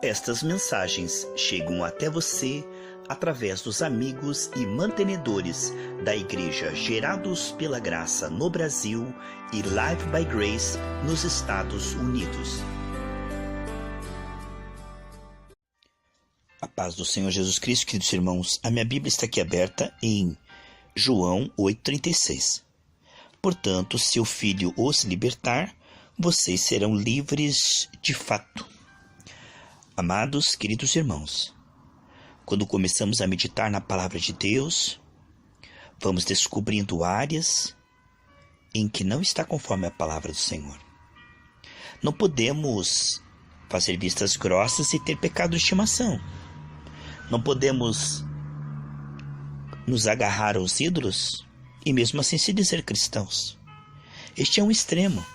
Estas mensagens chegam até você através dos amigos e mantenedores da Igreja Gerados pela Graça no Brasil e Live by Grace nos Estados Unidos. A paz do Senhor Jesus Cristo, queridos irmãos, a minha Bíblia está aqui aberta em João 8,36. Portanto, se o Filho os libertar, vocês serão livres de fato. Amados, queridos irmãos, quando começamos a meditar na Palavra de Deus, vamos descobrindo áreas em que não está conforme a Palavra do Senhor. Não podemos fazer vistas grossas e ter pecado de estimação. Não podemos nos agarrar aos ídolos e mesmo assim se dizer cristãos. Este é um extremo.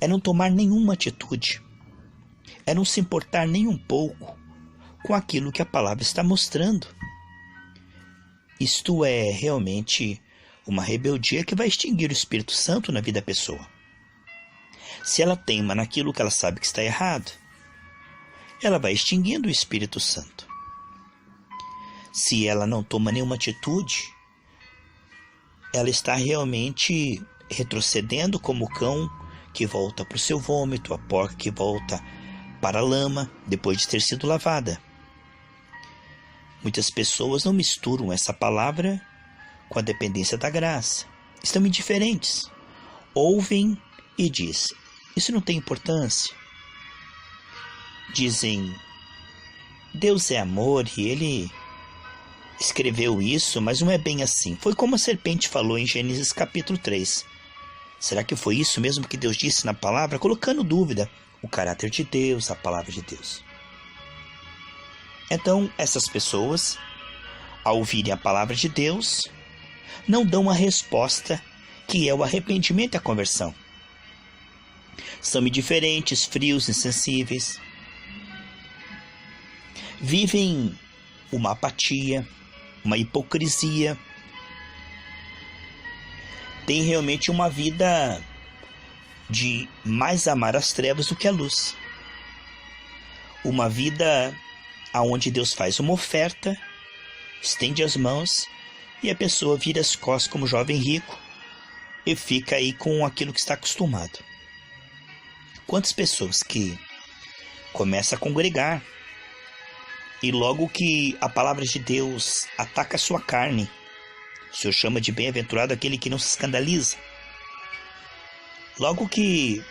É não tomar nenhuma atitude. É não se importar nem um pouco com aquilo que a palavra está mostrando. Isto é realmente uma rebeldia que vai extinguir o Espírito Santo na vida da pessoa. Se ela teima naquilo que ela sabe que está errado, ela vai extinguindo o Espírito Santo. Se ela não toma nenhuma atitude, ela está realmente retrocedendo como o cão que volta para o seu vômito, a porca que volta para a lama depois de ter sido lavada. Muitas pessoas não misturam essa palavra com a dependência da graça. Estão indiferentes. Ouvem e dizem: isso não tem importância. Dizem: Deus é amor e Ele escreveu isso, mas não é bem assim. Foi como a serpente falou em Gênesis capítulo 3. Será que foi isso mesmo que Deus disse na palavra? Colocando dúvida o caráter de Deus, a palavra de Deus. Então, essas pessoas, ao ouvirem a palavra de Deus, não dão a resposta que é o arrependimento e a conversão. São indiferentes, frios, insensíveis. Vivem uma apatia, uma hipocrisia. Tem realmente uma vida de mais amar as trevas do que a luz. Uma vida onde Deus faz uma oferta, estende as mãos e a pessoa vira as costas como jovem rico e fica aí com aquilo que está acostumado. Quantas pessoas que começam a congregar e logo que a palavra de Deus ataca a sua carne, o Senhor chama de bem-aventurado aquele que não se escandaliza. Logo que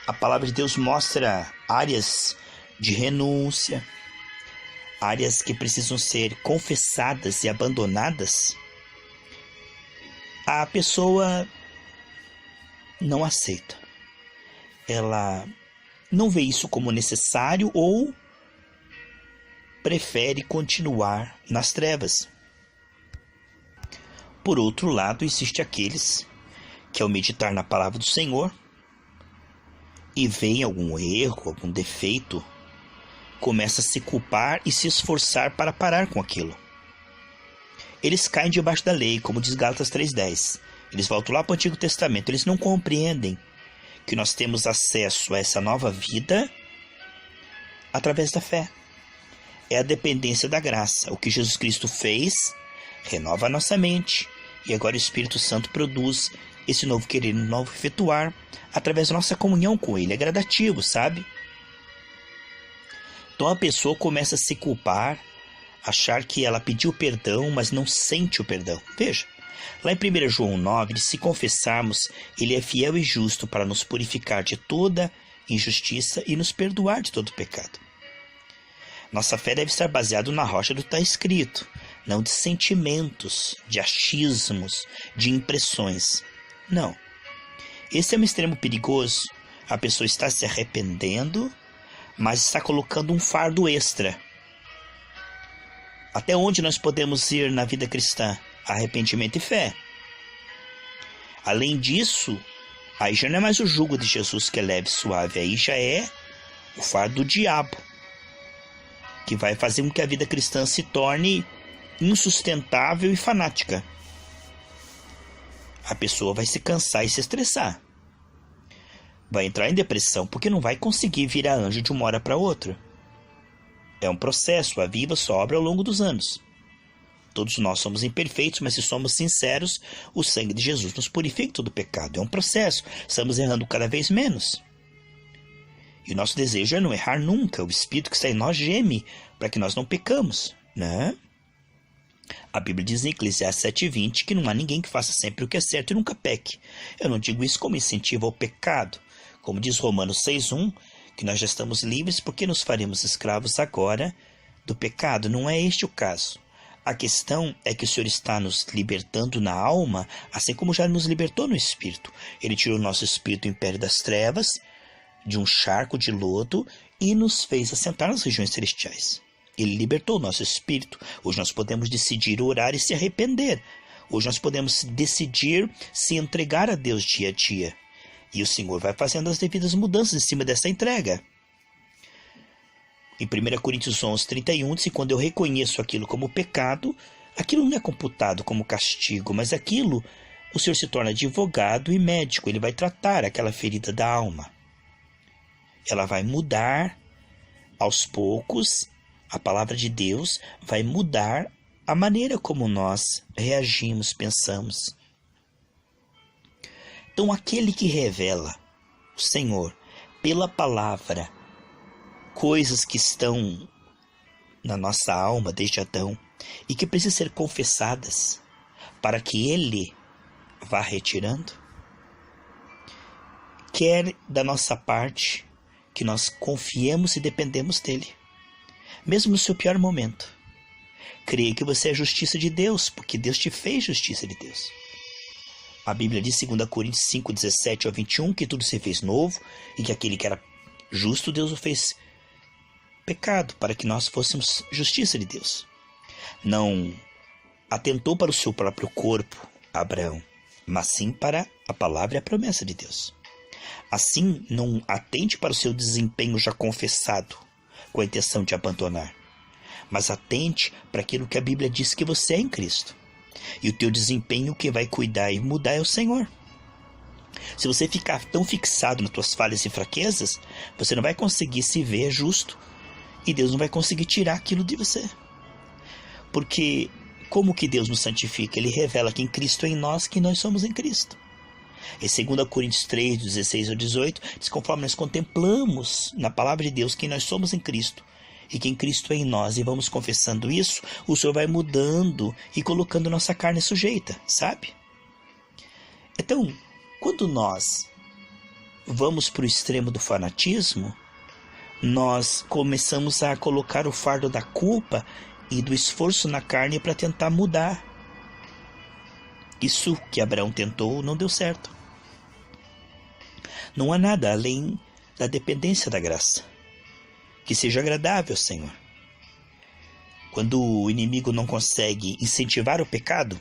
a palavra de Deus mostra áreas de renúncia, áreas que precisam ser confessadas e abandonadas, a pessoa não aceita. Ela não vê isso como necessário ou prefere continuar nas trevas. Por outro lado, existe aqueles que ao meditar na palavra do Senhor e veem algum erro, algum defeito, começa a se culpar e se esforçar para parar com aquilo. Eles caem debaixo da lei, como diz Gálatas 3,10. Eles voltam lá para o Antigo Testamento. Eles não compreendem que nós temos acesso a essa nova vida através da fé. É a dependência da graça. O que Jesus Cristo fez renova a nossa mente. E agora o Espírito Santo produz esse novo querer, um novo efetuar através da nossa comunhão com Ele. É gradativo, sabe? Então a pessoa começa a se culpar, achar que ela pediu perdão, mas não sente o perdão. Veja, lá em 1 João 9, se confessarmos, Ele é fiel e justo para nos purificar de toda injustiça e nos perdoar de todo pecado. Nossa fé deve estar baseada na rocha do que está escrito, não de sentimentos, de achismos, de impressões. Não. Esse é um extremo perigoso. A pessoa está se arrependendo, mas está colocando um fardo extra. Até onde nós podemos ir na vida cristã? Arrependimento e fé. Além disso, aí já não é mais o jugo de Jesus que é leve e suave, aí já é o fardo do diabo, que vai fazer com que a vida cristã se torne insustentável e fanática. A pessoa vai se cansar e se estressar. Vai entrar em depressão porque não vai conseguir virar anjo de uma hora para outra. É um processo, a viva sobra ao longo dos anos. Todos nós somos imperfeitos, mas se somos sinceros, o sangue de Jesus nos purifica do pecado. É um processo, estamos errando cada vez menos. E o nosso desejo é não errar nunca. O Espírito que está em nós geme para que nós não pecamos, né? A Bíblia diz em Eclesiastes 7:20 que não há ninguém que faça sempre o que é certo e nunca peque. Eu não digo isso como incentivo ao pecado. Como diz Romanos 6:1, que nós já estamos livres porque nos faremos escravos agora do pecado. Não é este o caso. A questão é que o Senhor está nos libertando na alma, assim como já nos libertou no espírito. Ele tirou o nosso espírito do império das trevas, de um charco de lodo, e nos fez assentar nas regiões celestiais. Ele libertou o nosso espírito. Hoje nós podemos decidir orar e se arrepender. Hoje nós podemos decidir se entregar a Deus dia a dia. E o Senhor vai fazendo as devidas mudanças em cima dessa entrega. Em 1 Coríntios 11:31, diz que quando eu reconheço aquilo como pecado, aquilo não é computado como castigo, mas aquilo o Senhor se torna advogado e médico. Ele vai tratar aquela ferida da alma. Ela vai mudar aos poucos. A palavra de Deus vai mudar a maneira como nós reagimos, pensamos. Então, aquele que revela, o Senhor, pela palavra, coisas que estão na nossa alma desde Adão e que precisam ser confessadas para que Ele vá retirando, quer da nossa parte que nós confiemos e dependemos dEle, mesmo no seu pior momento. Creia que você é a justiça de Deus, porque Deus te fez justiça de Deus. A Bíblia diz em 2 Coríntios 5:17-21 que tudo se fez novo e que aquele que era justo, Deus o fez pecado para que nós fôssemos justiça de Deus. Não atentou para o seu próprio corpo, Abraão, mas sim para a palavra e a promessa de Deus. Assim, não atente para o seu desempenho já confessado, com a intenção de abandonar, mas atente para aquilo que a Bíblia diz que você é em Cristo. E o teu desempenho, que vai cuidar e mudar, é o Senhor. Se você ficar tão fixado nas tuas falhas e fraquezas, você não vai conseguir se ver justo, e Deus não vai conseguir tirar aquilo de você. Porque como que Deus nos santifica? Ele revela que em Cristo é em nós, que nós somos em Cristo. Em 2 Coríntios 3:16-18, diz: conforme nós contemplamos na palavra de Deus que nós somos em Cristo, e que em Cristo é em nós, e vamos confessando isso, o Senhor vai mudando e colocando nossa carne sujeita, sabe? Então, quando nós vamos para o extremo do fanatismo, nós começamos a colocar o fardo da culpa e do esforço na carne para tentar mudar. Isso que Abraão tentou não deu certo. Não há nada além da dependência da graça que seja agradável ao Senhor. Quando o inimigo não consegue incentivar o pecado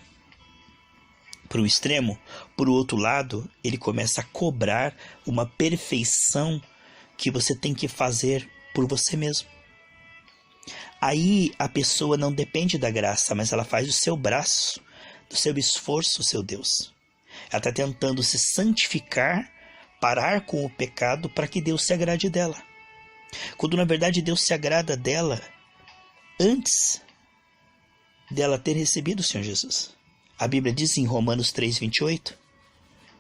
para um extremo, por outro lado, ele começa a cobrar uma perfeição que você tem que fazer por você mesmo. Aí a pessoa não depende da graça, mas ela faz o seu braço, do seu esforço, o seu Deus. Ela está tentando se santificar, parar com o pecado para que Deus se agrade dela. Quando na verdade Deus se agrada dela antes dela ter recebido o Senhor Jesus. A Bíblia diz em Romanos 3:28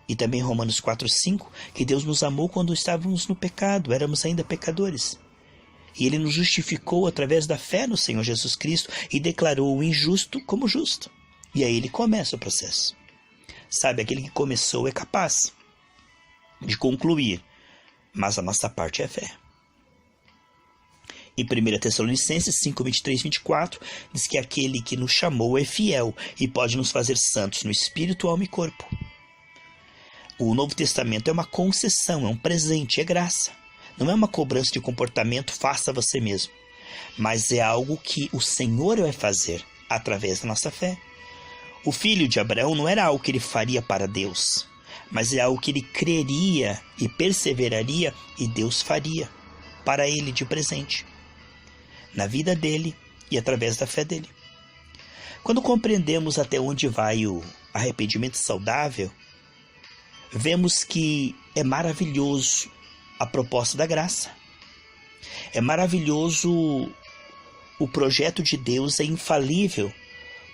e também em Romanos 4:5 que Deus nos amou quando estávamos no pecado, éramos ainda pecadores. E Ele nos justificou através da fé no Senhor Jesus Cristo e declarou o injusto como justo. E aí Ele começa o processo. Sabe, aquele que começou é capaz de concluir, mas a nossa parte é a fé. Em 1 Tessalonicenses 5:23-24, diz que aquele que nos chamou é fiel e pode nos fazer santos no espírito, alma e corpo. O Novo Testamento é uma concessão, é um presente, é graça. Não é uma cobrança de comportamento, faça você mesmo. Mas é algo que o Senhor vai fazer através da nossa fé. O filho de Abraão não era algo que ele faria para Deus, mas é algo que ele creria e perseveraria e Deus faria para ele de presente, na vida dele e através da fé dele. Quando compreendemos até onde vai o arrependimento saudável, vemos que é maravilhoso a proposta da graça. É maravilhoso o projeto de Deus é infalível,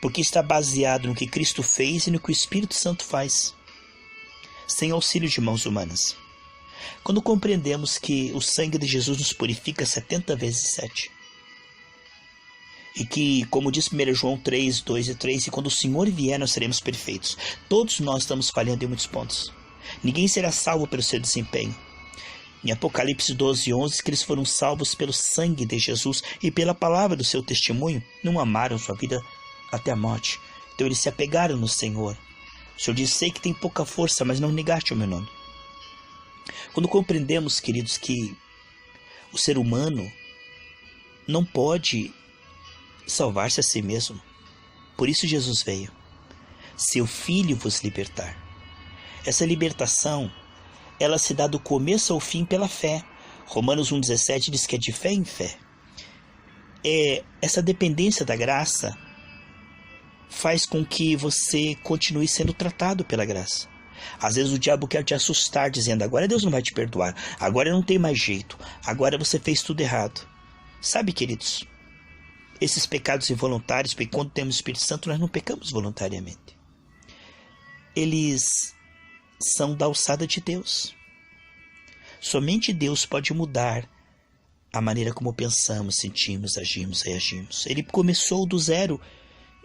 porque está baseado no que Cristo fez e no que o Espírito Santo faz, sem auxílio de mãos humanas. Quando compreendemos que o sangue de Jesus nos purifica 70 vezes 7, e que, como diz 1 João 3, 2 e 3, e quando o Senhor vier nós seremos perfeitos. Todos nós estamos falhando em muitos pontos. Ninguém será salvo pelo seu desempenho. Em Apocalipse 12, 11, que eles foram salvos pelo sangue de Jesus e pela palavra do seu testemunho, não amaram sua vida até a morte. Então eles se apegaram no Senhor. O Senhor disse: sei que tem pouca força, mas não negaste o meu nome. Quando compreendemos, queridos, que o ser humano não pode salvar-se a si mesmo, por isso Jesus veio. Seu Filho vos libertar. Essa libertação, ela se dá do começo ao fim pela fé. Romanos 1,17 diz que é de fé em fé. Essa dependência da graça faz com que você continue sendo tratado pela graça. Às vezes o diabo quer te assustar, dizendo: agora Deus não vai te perdoar, agora não tem mais jeito, agora você fez tudo errado. Sabe, queridos, esses pecados involuntários, porque quando temos o Espírito Santo nós não pecamos voluntariamente. Eles são da alçada de Deus. Somente Deus pode mudar a maneira como pensamos, sentimos, agimos, reagimos. Ele começou do zero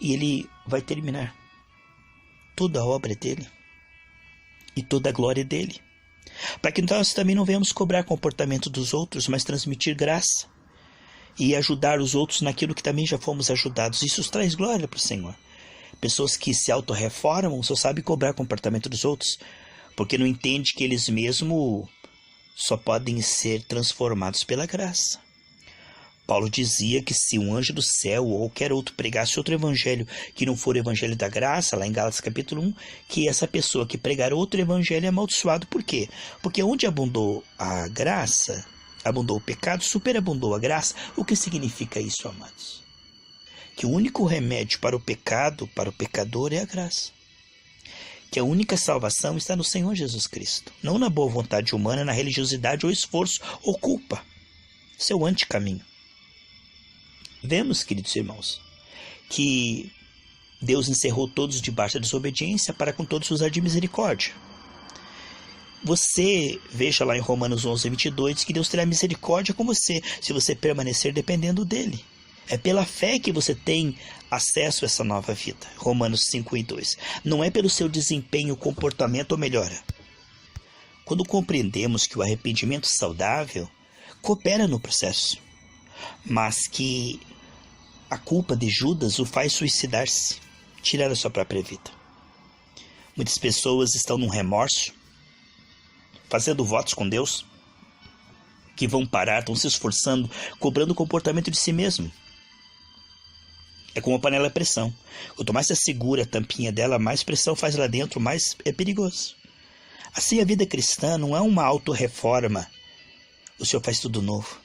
e ele vai terminar. Toda a obra é dele e toda a glória é dele. Para que nós também não venhamos cobrar comportamento dos outros, mas transmitir graça e ajudar os outros naquilo que também já fomos ajudados. Isso traz glória para o Senhor. Pessoas que se autorreformam só sabem cobrar comportamento dos outros, porque não entendem que eles mesmos só podem ser transformados pela graça. Paulo dizia que se um anjo do céu ou qualquer outro pregasse outro evangelho que não for o evangelho da graça, lá em Gálatas capítulo 1, que essa pessoa que pregar outro evangelho é amaldiçoado. Por quê? Porque onde abundou a graça, abundou o pecado, superabundou a graça. O que significa isso, amados? Que o único remédio para o pecado, para o pecador, é a graça. Que a única salvação está no Senhor Jesus Cristo, não na boa vontade humana, na religiosidade ou esforço ou culpa. Esse é o anticaminho. Vemos, queridos irmãos, que Deus encerrou todos debaixo da desobediência para com todos usar de misericórdia. Você, veja lá em Romanos 11, 22, que Deus terá misericórdia com você, se você permanecer dependendo dele. É pela fé que você tem acesso a essa nova vida. Romanos 5, 2. Não é pelo seu desempenho, comportamento ou melhora. Quando compreendemos que o arrependimento saudável coopera no processo, mas que a culpa de Judas o faz suicidar-se, tirar a sua própria vida. Muitas pessoas estão num remorso, fazendo votos com Deus, que vão parar, estão se esforçando, cobrando o comportamento de si mesmo. É como uma panela a pressão. Quanto mais você segura a tampinha dela, mais pressão faz lá dentro, mais é perigoso. Assim, a vida cristã não é uma autorreforma. O Senhor faz tudo novo.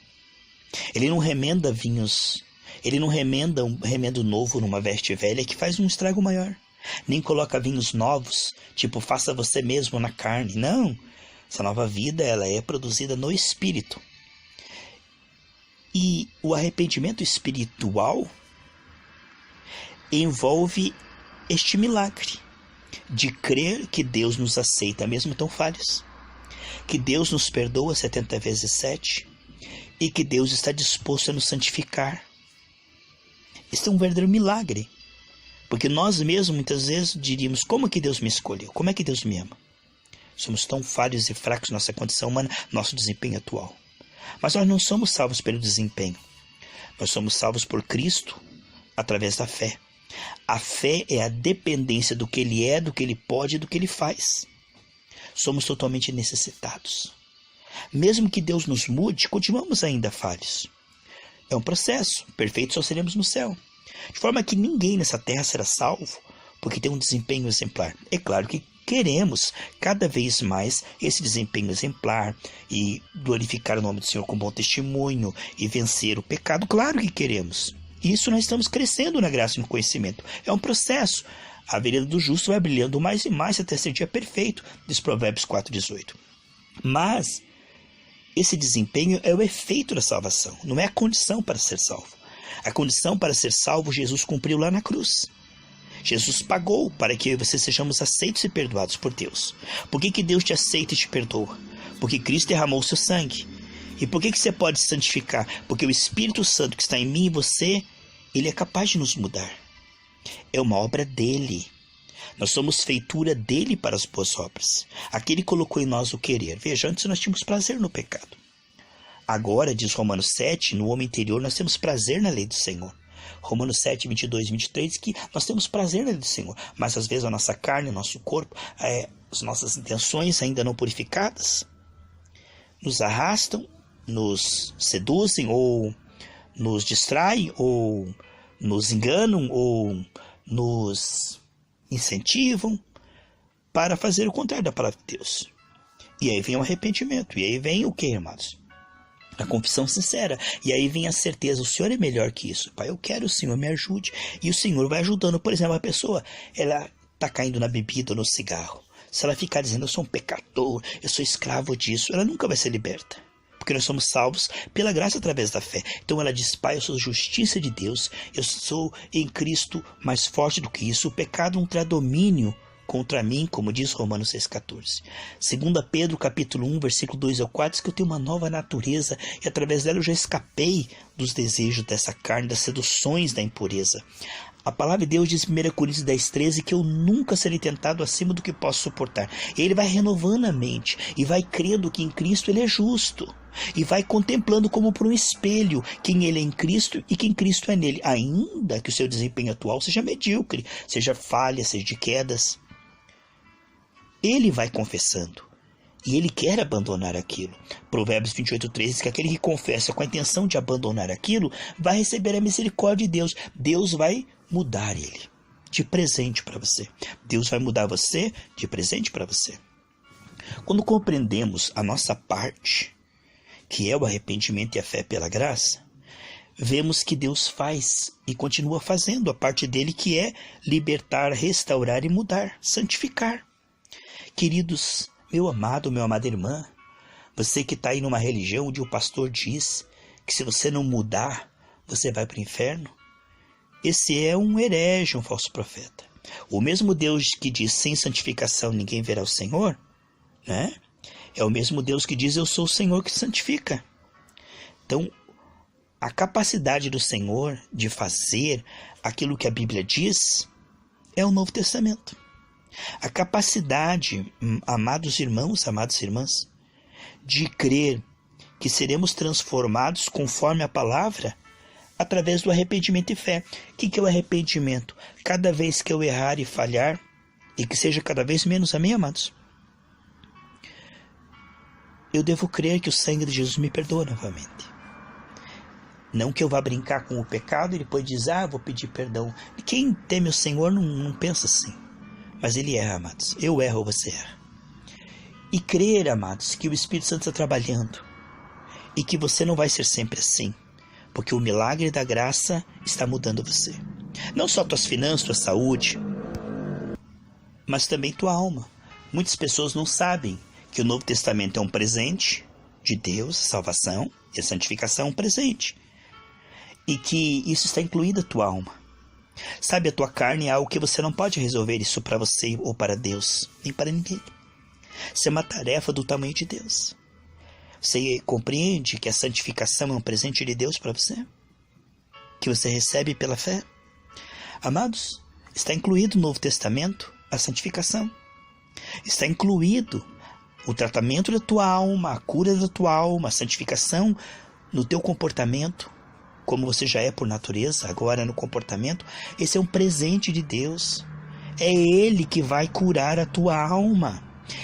Ele não remenda vinhos, ele não remenda um remendo novo numa veste velha que faz um estrago maior. Nem coloca vinhos novos, tipo faça você mesmo na carne. Não, essa nova vida ela é produzida no Espírito. E o arrependimento espiritual envolve este milagre de crer que Deus nos aceita mesmo tão falhos, que Deus nos perdoa 70 vezes 7 e que Deus está disposto a nos santificar. Isso é um verdadeiro milagre, porque nós mesmos muitas vezes diríamos: como que Deus me escolheu? Como é que Deus me ama? Somos tão falhos e fracos nossa condição humana, nosso desempenho atual. Mas nós não somos salvos pelo desempenho. Nós somos salvos por Cristo através da fé. A fé é a dependência do que Ele é, do que Ele pode e do que Ele faz. Somos totalmente necessitados. Mesmo que Deus nos mude, continuamos ainda falhos. É um processo. Perfeitos só seremos no céu. De forma que ninguém nessa terra será salvo porque tem um desempenho exemplar. É claro que queremos cada vez mais esse desempenho exemplar e glorificar o nome do Senhor com bom testemunho e vencer o pecado. Claro que queremos. Isso nós estamos crescendo na graça e no conhecimento. É um processo. A vereda do justo vai brilhando mais e mais até ser dia perfeito, diz Provérbios 4,18. Mas esse desempenho é o efeito da salvação, não é a condição para ser salvo. A condição para ser salvo, Jesus cumpriu lá na cruz. Jesus pagou para que eu e você sejamos aceitos e perdoados por Deus. Por que Deus te aceita e te perdoa? Porque Cristo derramou o seu sangue. E por que você pode se santificar? Porque o Espírito Santo que está em mim e você, ele é capaz de nos mudar. É uma obra dele. Nós somos feitura dele para as boas obras. Aquele colocou em nós o querer. Veja, antes nós tínhamos prazer no pecado. Agora, diz Romanos 7, no homem interior nós temos prazer na lei do Senhor. Romanos 7, 22 e 23 diz que nós temos prazer na lei do Senhor. Mas às vezes a nossa carne, o nosso corpo, as nossas intenções ainda não purificadas, nos arrastam, nos seduzem, ou nos distraem, ou nos enganam, ou nos incentivam para fazer o contrário da palavra de Deus. E aí vem o arrependimento. E aí vem o que, amados? A confissão sincera. E aí vem a certeza, o Senhor é melhor que isso. Pai, eu quero o Senhor, me ajude. E o Senhor vai ajudando. Por exemplo, a pessoa, ela está caindo na bebida ou no cigarro. Se ela ficar dizendo, eu sou um pecador, eu sou escravo disso, ela nunca vai ser liberta. Porque nós somos salvos pela graça através da fé. Então ela diz, Pai, eu sou justiça de Deus, eu sou em Cristo mais forte do que isso. O pecado não terá domínio contra mim, como diz Romanos 6,14. 2 Pedro capítulo 1, versículo 2 ao 4, diz que eu tenho uma nova natureza e através dela eu já escapei dos desejos dessa carne, das seduções da impureza. A palavra de Deus diz em 1 Coríntios 10, 13 que eu nunca serei tentado acima do que posso suportar. Ele vai renovando a mente e vai crendo que em Cristo ele é justo. E vai contemplando como por um espelho quem ele é em Cristo e quem Cristo é nele. Ainda que o seu desempenho atual seja medíocre, seja falha, seja de quedas. Ele vai confessando. E ele quer abandonar aquilo. Provérbios 28:13 diz que aquele que confessa com a intenção de abandonar aquilo vai receber a misericórdia de Deus. Deus vai mudar ele de presente para você. Deus vai mudar você de presente para você. Quando compreendemos a nossa parte, que é o arrependimento e a fé pela graça, vemos que Deus faz e continua fazendo a parte dele, que é libertar, restaurar e mudar, santificar. Queridos, meu amado, minha amada irmã, você que está aí numa religião onde o pastor diz que se você não mudar, você vai para o inferno, esse é um herege, um falso profeta. O mesmo Deus que diz sem santificação ninguém verá o Senhor, né? É o mesmo Deus que diz eu sou o Senhor que santifica. Então, a capacidade do Senhor de fazer aquilo que a Bíblia diz é o Novo Testamento. A capacidade, amados irmãos, amadas irmãs, de crer que seremos transformados conforme a palavra através do arrependimento e fé. O que é o arrependimento? Cada vez que eu errar e falhar, e que seja cada vez menos, amém, amados? Eu devo crer que o sangue de Jesus me perdoa novamente. Não que eu vá brincar com o pecado e depois dizer, vou pedir perdão. Quem teme o Senhor não pensa assim. Mas ele erra, amados. Eu erro ou você erra. E crer, amados, que o Espírito Santo está trabalhando. E que você não vai ser sempre assim. Porque o milagre da graça está mudando você. Não só tuas finanças, tua saúde, mas também tua alma. Muitas pessoas não sabem que o Novo Testamento é um presente de Deus, a salvação e a santificação é um presente. E que isso está incluído a tua alma. Sabe, a tua carne é algo que você não pode resolver isso para você ou para Deus, nem para ninguém. Isso é uma tarefa do tamanho de Deus. Você compreende que a santificação é um presente de Deus para você? Que você recebe pela fé? Amados, está incluído no Novo Testamento a santificação. Está incluído o tratamento da tua alma, a cura da tua alma, a santificação no teu comportamento, como você já é por natureza, agora no comportamento. Esse é um presente de Deus. É Ele que vai curar a tua alma.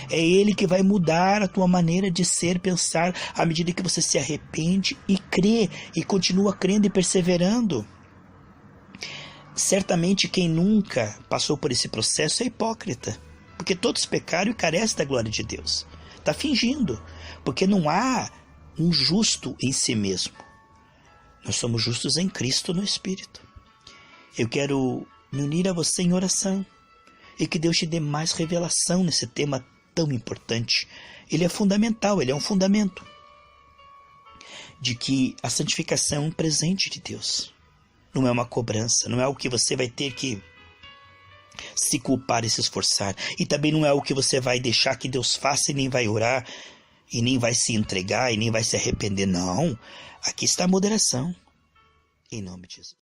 É Ele que vai mudar a tua maneira de ser, pensar, à medida que você se arrepende e crê, e continua crendo e perseverando. Certamente quem nunca passou por esse processo é hipócrita, porque todos pecaram e carecem da glória de Deus. Está fingindo, porque não há um justo em si mesmo. Nós somos justos em Cristo no Espírito. Eu quero me unir a você em oração e que Deus te dê mais revelação nesse tema tão importante. Ele é fundamental, ele é um fundamento de que a santificação é um presente de Deus. não é uma cobrança, não é algo que você vai ter que se culpar e se esforçar. E também não é algo que você vai deixar que Deus faça e nem vai orar, e nem vai se entregar, e nem vai se arrepender. Não, aqui está a moderação. Em nome de Jesus.